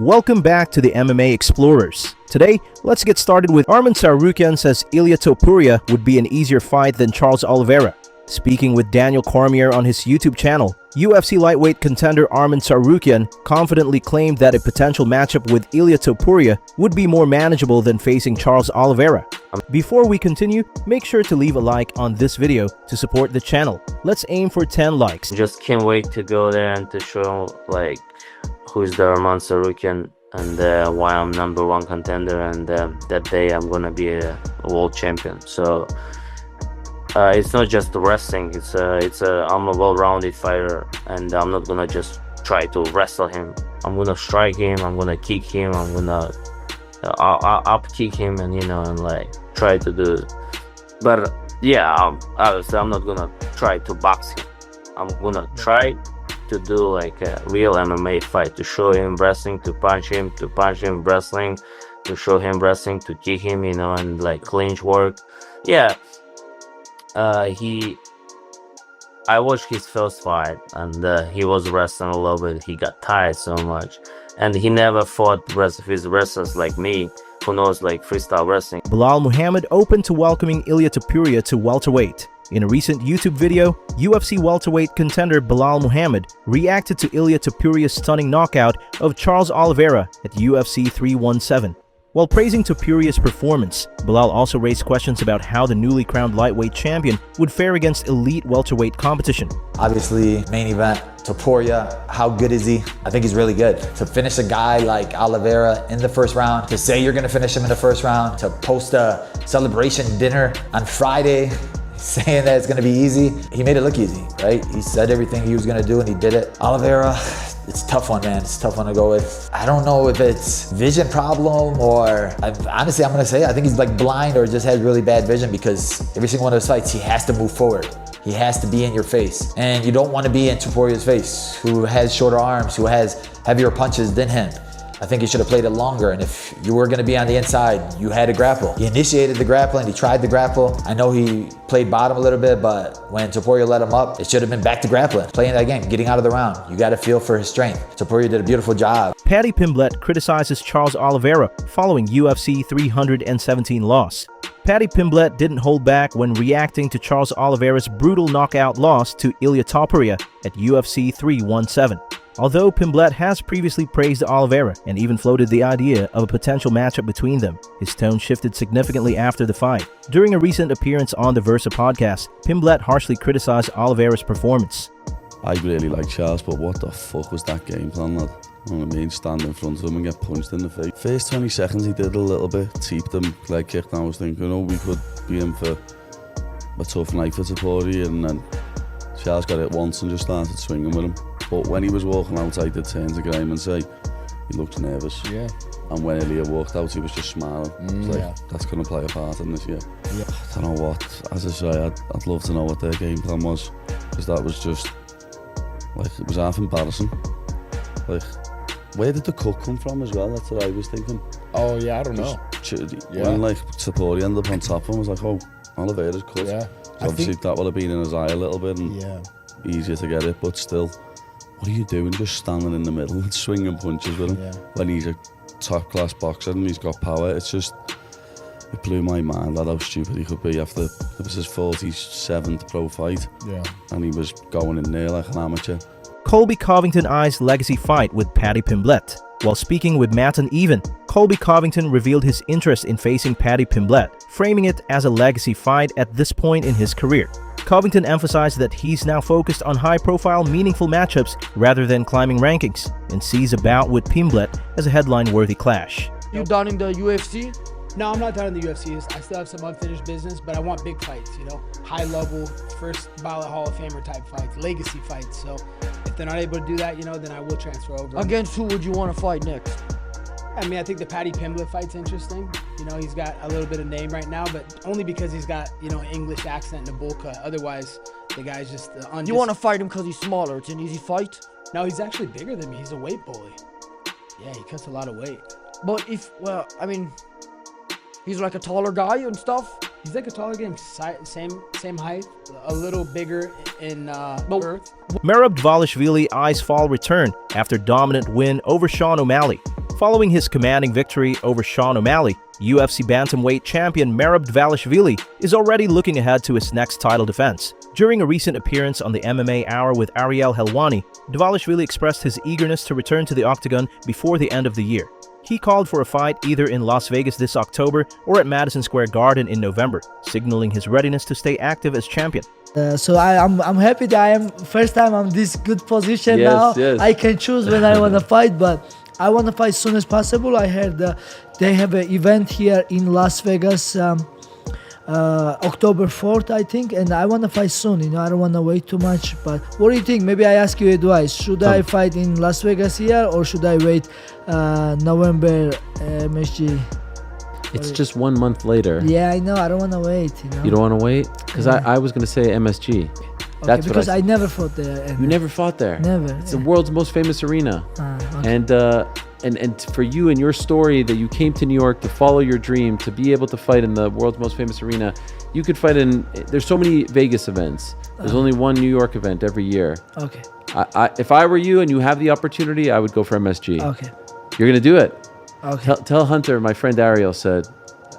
Welcome back to the MMA Explorers. Today, let's get started with Armen Sarukan says Ilia Topuria would be an easier fight than Charles Olivera. Speaking with Daniel Cormier on his YouTube channel, UFC lightweight contender Armen Sarukan confidently claimed that a potential matchup with Ilia Topuria would be more manageable than facing Charles Olivera. Before we continue, make sure to leave a like on this video to support the channel. Let's aim for 10 likes. Just can't wait to go there and to show who's the Armen Sarukan and why I'm #1 contender, and that day I'm gonna be a world champion. So it's not just the wrestling, I'm a well-rounded fighter, and I'm not gonna just try to wrestle him. I'm gonna strike him, I'm gonna kick him, I'm gonna up kick him, and try to do it. But yeah, obviously I'm not gonna try to box him. I'm gonna try to do a real MMA fight, to show him wrestling, to punch him wrestling, to show him wrestling, to kick him, and clinch work. Yeah, I watched his first fight, and he was wrestling a little bit. He got tired so much, and he never fought the rest of his wrestlers like me, who knows freestyle wrestling. Belal Muhammad open to welcoming Ilia Topurya to welterweight. In a recent YouTube video, UFC welterweight contender Belal Muhammad reacted to Ilia Topurya's stunning knockout of Charles Olivera at UFC 317. While praising Topurya's performance, Belal also raised questions about how the newly crowned lightweight champion would fare against elite welterweight competition. Obviously, main event, Topuria, how good is he? I think he's really good. To finish a guy like Olivera in the first round, to say you're gonna finish him in the first round, to post a celebration dinner on Friday, saying that it's gonna be easy. He made it look easy, right? He said everything he was gonna do and he did it. Olivera, it's a tough one, man. It's a tough one to go with. I don't know if it's vision problem or, honestly, I'm gonna say, I think he's blind or just has really bad vision, because every single one of those fights, he has to move forward. He has to be in your face. And you don't wanna be in Topuria's face, who has shorter arms, who has heavier punches than him. I think he should have played it longer, and if you were gonna be on the inside, you had to grapple. He initiated the grappling, he tried to grapple. I know he played bottom a little bit, but when Topuria let him up, it should have been back to grappling. Playing that game, getting out of the round. You gotta feel for his strength. Topuria did a beautiful job. Patty Pimble criticizes Charles Olivera following UFC 317 loss. Patty Pimble didn't hold back when reacting to Charles Olivera's brutal knockout loss to Ilia Topurya at UFC 317. Although Pimble has previously praised Olivera and even floated the idea of a potential matchup between them, his tone shifted significantly after the fight. During a recent appearance on the Versa podcast, Pimble harshly criticized Olivera's performance. I really like Charles, but what the fuck was that game plan, lad? You know what I mean? Stand in front of him and get punched in the face. First 20 seconds he did a little bit, teeped him, leg kicked, and I was thinking, we could be in for a tough night for Topuria, and then Charles got it once and just started swinging with him. But when he was walking out, I did turn to Graham and say, he looks nervous. Yeah. And when Ilia walked out, he was just smiling. That's going to play a part in this, yeah. I don't know what, as I say, I'd love to know what their game plan was, because that was just, it was half embarrassing. Where did the cut come from as well? That's what I was thinking. Oh yeah, I don't know. When Topuria ended up on top of him, I was like, oh, Oliveira's cut. Yeah. So obviously that would have been in his eye a little bit and easier to get it, but still, what are you doing just standing in the middle and swinging punches with him when he's a top class boxer and he's got power? It's just, it blew my mind how stupid he could be after, it was his 47th pro fight and he was going in there like an amateur. Colby Covington eyes legacy fight with Patty Pimble. While speaking with Matt and Even, Colby Covington revealed his interest in facing Patty Pimble, framing it as a legacy fight at this point in his career. Covington emphasized that he's now focused on high-profile, meaningful matchups rather than climbing rankings, and sees a bout with Pimble as a headline-worthy clash. You done in the UFC? No, I'm not done in the UFC. I still have some unfinished business, but I want big fights, high-level, first ballot Hall of Famer type fights, legacy fights. So if they're not able to do that, then I will transfer over. Against who would you want to fight next? I think the Patty Pimble fight's interesting. He's got a little bit of name right now, but only because he's got, English accent and a bull cut. Otherwise, the guy's just You want to fight him because he's smaller? It's an easy fight? No, he's actually bigger than me. He's a weight bully. Yeah, he cuts a lot of weight. But he's like a taller guy and stuff. He's like a taller guy, same height, a little bigger in girth. Merab Dvalishvili eyes fall return after dominant win over Sean O'Malley. Following his commanding victory over Sean O'Malley, UFC bantamweight champion Merab Dvalishvili is already looking ahead to his next title defense. During a recent appearance on the MMA Hour with Ariel Helwani, Dvalishvili expressed his eagerness to return to the octagon before the end of the year. He called for a fight either in Las Vegas this October or at Madison Square Garden in November, signaling his readiness to stay active as champion. So I'm happy that I am first time I'm this good position now. Yes. I can choose when I want to fight, but I want to fight as soon as possible. I heard they have an event here in Las Vegas, October 4th, I think, and I want to fight soon. You know, I don't want to wait too much. But what do you think? Maybe I ask you advice. Should I fight in Las Vegas here, or should I wait November MSG? It's just 1 month later. Yeah, I know. I don't want to wait. You know. You don't want to wait? Because I was going to say MSG. Okay, because I never fought there. You never fought there. Never. It's the world's most famous arena. Okay. And for you and your story that you came to New York to follow your dream, to be able to fight in the world's most famous arena, you could fight in. There's so many Vegas events. There's only one New York event every year. Okay. If I were you and you have the opportunity, I would go for MSG. Okay. You're gonna do it. Okay. Tell Hunter, my friend Ariel said.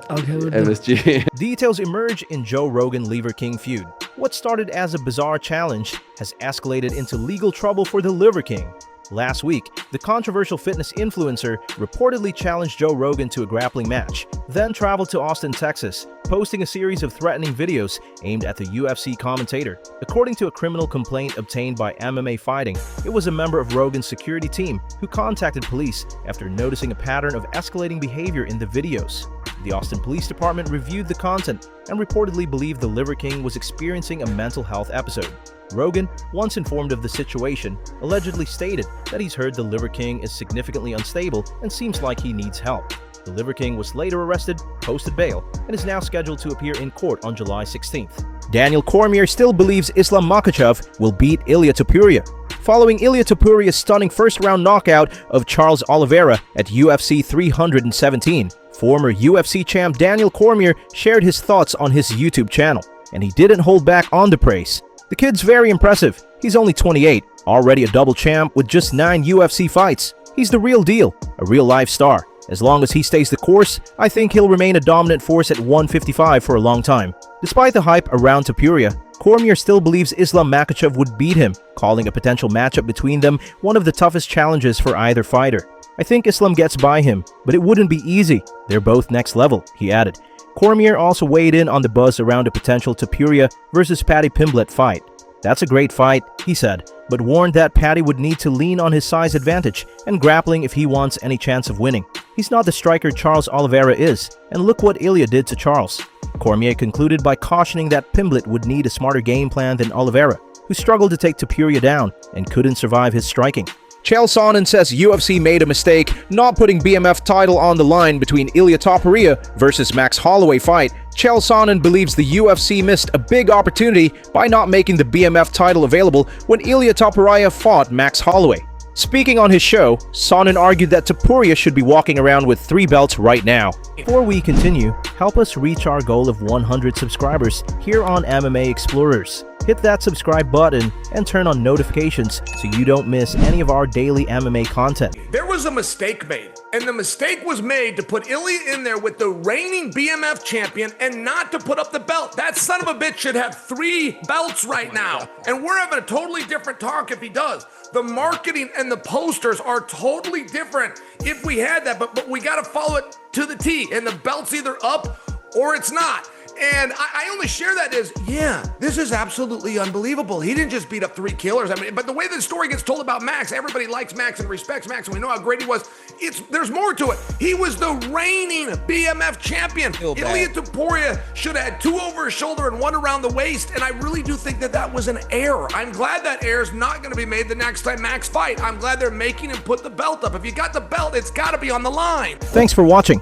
Okay. We'll do. MSG. Details emerge in Joe Rogan Liver King feud. What started as a bizarre challenge has escalated into legal trouble for the Liver King. Last week, the controversial fitness influencer reportedly challenged Joe Rogan to a grappling match, then traveled to Austin, Texas, posting a series of threatening videos aimed at the UFC commentator. According to a criminal complaint obtained by MMA Fighting, it was a member of Rogan's security team who contacted police after noticing a pattern of escalating behavior in the videos. The Austin Police Department reviewed the content and reportedly believed the Liver King was experiencing a mental health episode. Rogan, once informed of the situation, allegedly stated that he's heard the Liver King is significantly unstable and seems like he needs help. The Liver King was later arrested, posted bail, and is now scheduled to appear in court on July 16th. Daniel Cormier still believes Islam Makhachev will beat Ilia Topurya. Following Ilia Topurya's stunning first-round knockout of Charles Olivera at UFC 317, former UFC champ Daniel Cormier shared his thoughts on his YouTube channel, and he didn't hold back on the praise. The kid's very impressive. He's only 28, already a double champ with just 9 UFC fights. He's the real deal, a real-life star. As long as he stays the course, I think he'll remain a dominant force at 155 for a long time. Despite the hype around Topuria, Cormier still believes Islam Makhachev would beat him, calling a potential matchup between them one of the toughest challenges for either fighter. I think Islam gets by him, but it wouldn't be easy. They're both next level, he added. Cormier also weighed in on the buzz around a potential Topuria versus Patty Pimble fight. That's a great fight, he said, but warned that Patty would need to lean on his size advantage and grappling if he wants any chance of winning. He's not the striker Charles Olivera is, and look what Ilia did to Charles. Cormier concluded by cautioning that Pimble would need a smarter game plan than Olivera, who struggled to take Topuria down and couldn't survive his striking. Chael Sonnen says UFC made a mistake not putting BMF title on the line between Ilia Topuria versus Max Holloway fight. Chael Sonnen believes the UFC missed a big opportunity by not making the BMF title available when Ilia Topurya fought Max Holloway. Speaking on his show, Sonnen argued that Topuria should be walking around with 3 belts right now. Before we continue, help us reach our goal of 100 subscribers here on MMA Explorers. Hit that subscribe button and turn on notifications so you don't miss any of our daily MMA content. There was a mistake made, and the mistake was made to put Ilia in there with the reigning BMF champion and not to put up the belt. That son of a bitch should have 3 belts right now, and we're having a totally different talk if he does. The marketing and the posters are totally different if we had that, but we got to follow it to the T, and the belt's either up or it's not. And I only share that as, yeah, this is absolutely unbelievable. He didn't just beat up 3 killers. I mean, but the way the story gets told about Max, everybody likes Max and respects Max, and we know how great he was. There's more to it. He was the reigning BMF champion. Ilia Topurya should have had 2 over his shoulder and 1 around the waist, and I really do think that was an error. I'm glad that error is not going to be made the next time Max fight. I'm glad they're making him put the belt up. If you got the belt, it's got to be on the line. Thanks for watching.